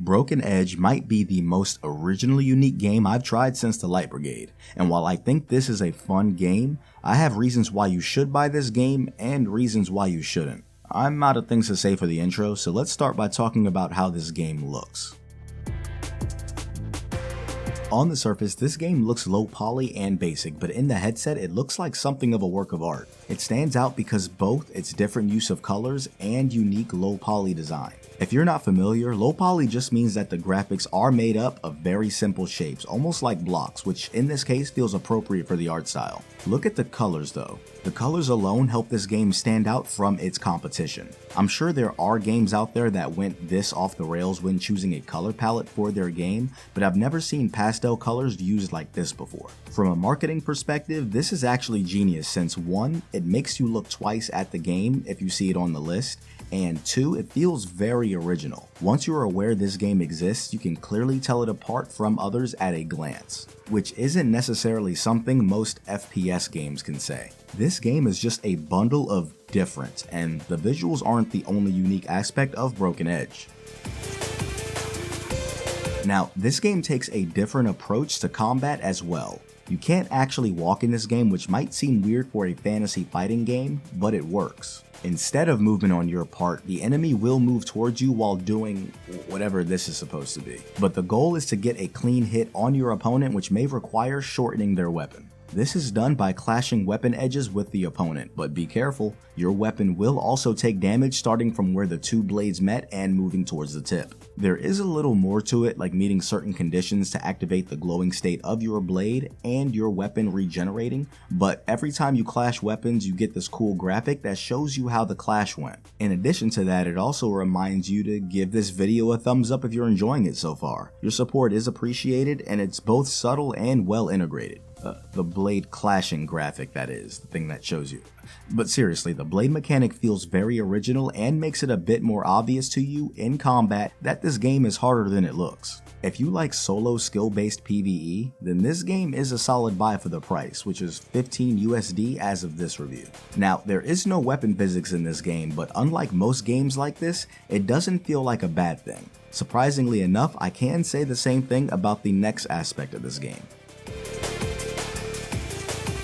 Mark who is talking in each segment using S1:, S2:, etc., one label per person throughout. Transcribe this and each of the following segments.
S1: Broken Edge might be the most originally unique game I've tried since the Light Brigade, and while I think this is a fun game, I have reasons why you should buy this game and reasons why you shouldn't. I'm out of things to say for the intro, so let's start by talking about how this game looks. On the surface, this game looks low poly and basic, but in the headset it looks like something of a work of art. It stands out because both its different use of colors and unique low poly design. If you're not familiar, low poly just means that the graphics are made up of very simple shapes, almost like blocks, which in this case feels appropriate for the art style. Look at the colors though. The colors alone help this game stand out from its competition. I'm sure there are games out there that went this off the rails when choosing a color palette for their game, but I've never seen pastel colors used like this before. From a marketing perspective, this is actually genius since 1, it makes you look twice at the game if you see it on the list, and 2, it feels very original. Once you're aware this game exists, you can clearly tell it apart from others at a glance, which isn't necessarily something most FPS games can say. This game is just a bundle of different, and the visuals aren't the only unique aspect of Broken Edge. Now, this game takes a different approach to combat as well. You can't actually walk in this game, which might seem weird for a fantasy fighting game, but it works. Instead of movement on your part, the enemy will move towards you while doing whatever this is supposed to be. But the goal is to get a clean hit on your opponent, which may require shortening their weapon. This is done by clashing weapon edges with the opponent, but be careful, your weapon will also take damage starting from where the two blades met and moving towards the tip. There is a little more to it, like meeting certain conditions to activate the glowing state of your blade and your weapon regenerating, but every time you clash weapons you get this cool graphic that shows you how the clash went. In addition to that, it also reminds you to give this video a thumbs up if you're enjoying it so far. Your support is appreciated and it's both subtle and well integrated. The blade clashing graphic, that is, the thing that shows you. But seriously, the blade mechanic feels very original and makes it a bit more obvious to you in combat that this game is harder than it looks. If you like solo skill-based PvE, then this game is a solid buy for the price, which is 15 USD as of this review. Now, there is no weapon physics in this game, but unlike most games like this, it doesn't feel like a bad thing. Surprisingly enough, I can say the same thing about the next aspect of this game.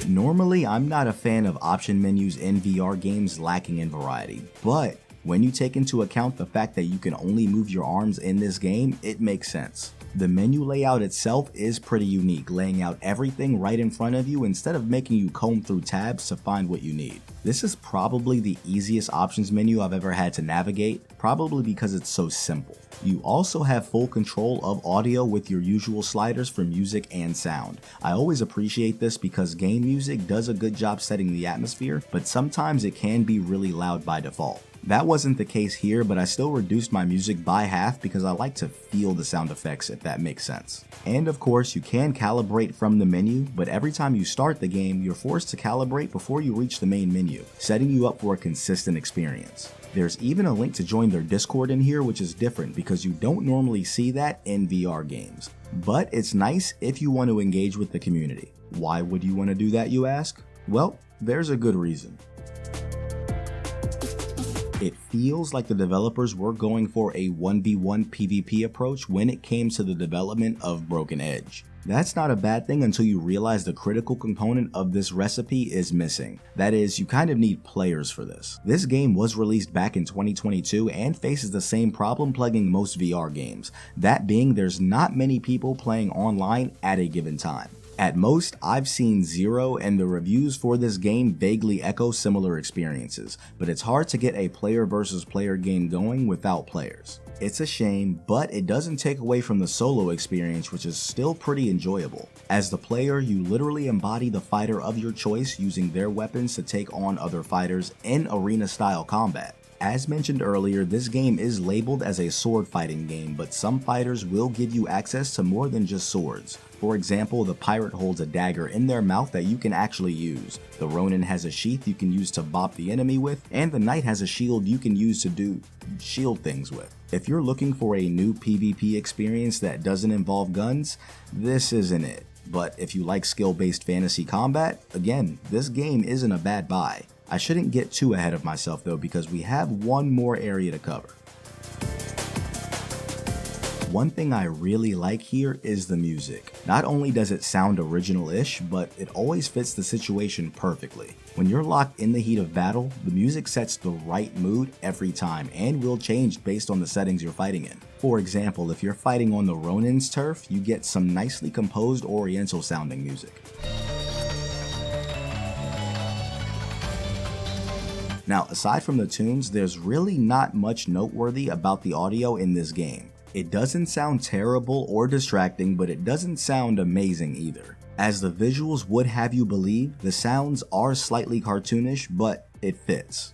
S1: Normally, I'm not a fan of option menus in VR games lacking in variety, but when you take into account the fact that you can only move your arms in this game, it makes sense. The menu layout itself is pretty unique, laying out everything right in front of you instead of making you comb through tabs to find what you need. This is probably the easiest options menu I've ever had to navigate, probably because it's so simple. You also have full control of audio with your usual sliders for music and sound. I always appreciate this because game music does a good job setting the atmosphere, but sometimes it can be really loud by default. That wasn't the case here, but I still reduced my music by half because I like to feel the sound effects, if that makes sense. And of course, you can calibrate from the menu, but every time you start the game, you're forced to calibrate before you reach the main menu, setting you up for a consistent experience. There's even a link to join their Discord in here, which is different because you don't normally see that in VR games. But it's nice if you want to engage with the community. Why would you want to do that, you ask? Well, there's a good reason. It feels like the developers were going for a 1v1 PvP approach when it came to the development of Broken Edge. That's not a bad thing until you realize the critical component of this recipe is missing. That is, you kind of need players for this. This game was released back in 2022 and faces the same problem plaguing most VR games, that being there's not many people playing online at a given time. At most, I've seen 0, and the reviews for this game vaguely echo similar experiences, but it's hard to get a player versus player game going without players. It's a shame, but it doesn't take away from the solo experience, which is still pretty enjoyable. As the player, you literally embody the fighter of your choice using their weapons to take on other fighters in arena-style combat. As mentioned earlier, this game is labeled as a sword fighting game, but some fighters will give you access to more than just swords. For example, the pirate holds a dagger in their mouth that you can actually use, the ronin has a sheath you can use to bop the enemy with, and the knight has a shield you can use to do shield things with. If you're looking for a new PvP experience that doesn't involve guns, this isn't it. But if you like skill-based fantasy combat, again, this game isn't a bad buy. I shouldn't get too ahead of myself though, because we have one more area to cover. One thing I really like here is the music. Not only does it sound original-ish, but it always fits the situation perfectly. When you're locked in the heat of battle, the music sets the right mood every time and will change based on the settings you're fighting in. For example, if you're fighting on the Ronin's turf, you get some nicely composed oriental sounding music. Now, aside from the tunes, there's really not much noteworthy about the audio in this game. It doesn't sound terrible or distracting, but it doesn't sound amazing either. As the visuals would have you believe, the sounds are slightly cartoonish, but it fits.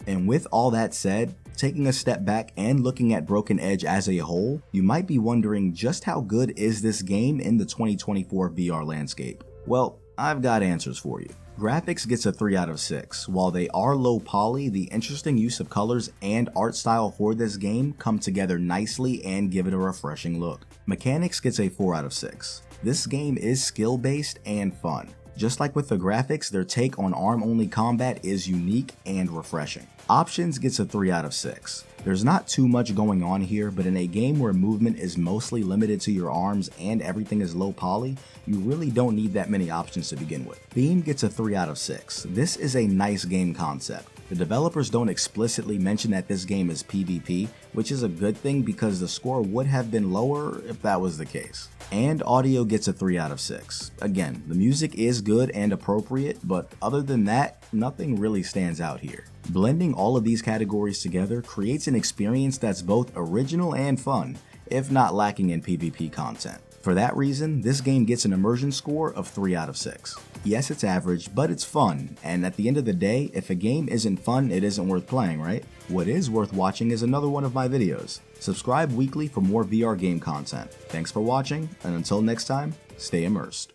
S1: And with all that said, taking a step back and looking at Broken Edge as a whole, you might be wondering just how good is this game in the 2024 VR landscape? Well, I've got answers for you. Graphics gets a 3 out of 6. While they are low poly, the interesting use of colors and art style for this game come together nicely and give it a refreshing look. Mechanics gets a 4 out of 6. This game is skill based and fun. Just like with the graphics, their take on arm-only combat is unique and refreshing. Options gets a 3 out of 6. There's not too much going on here, but in a game where movement is mostly limited to your arms and everything is low poly, you really don't need that many options to begin with. Theme gets a 3 out of 6. This is a nice game concept. The developers don't explicitly mention that this game is PvP, which is a good thing because the score would have been lower if that was the case. And audio gets a 3 out of 6. Again, the music is good and appropriate, but other than that, nothing really stands out here. Blending all of these categories together creates an experience that's both original and fun, if not lacking in PvP content. For that reason, this game gets an immersion score of 3 out of 6. Yes, it's average, but it's fun, and at the end of the day, if a game isn't fun, it isn't worth playing, right? What is worth watching is another one of my videos. Subscribe weekly for more VR game content. Thanks for watching, and until next time, stay immersed.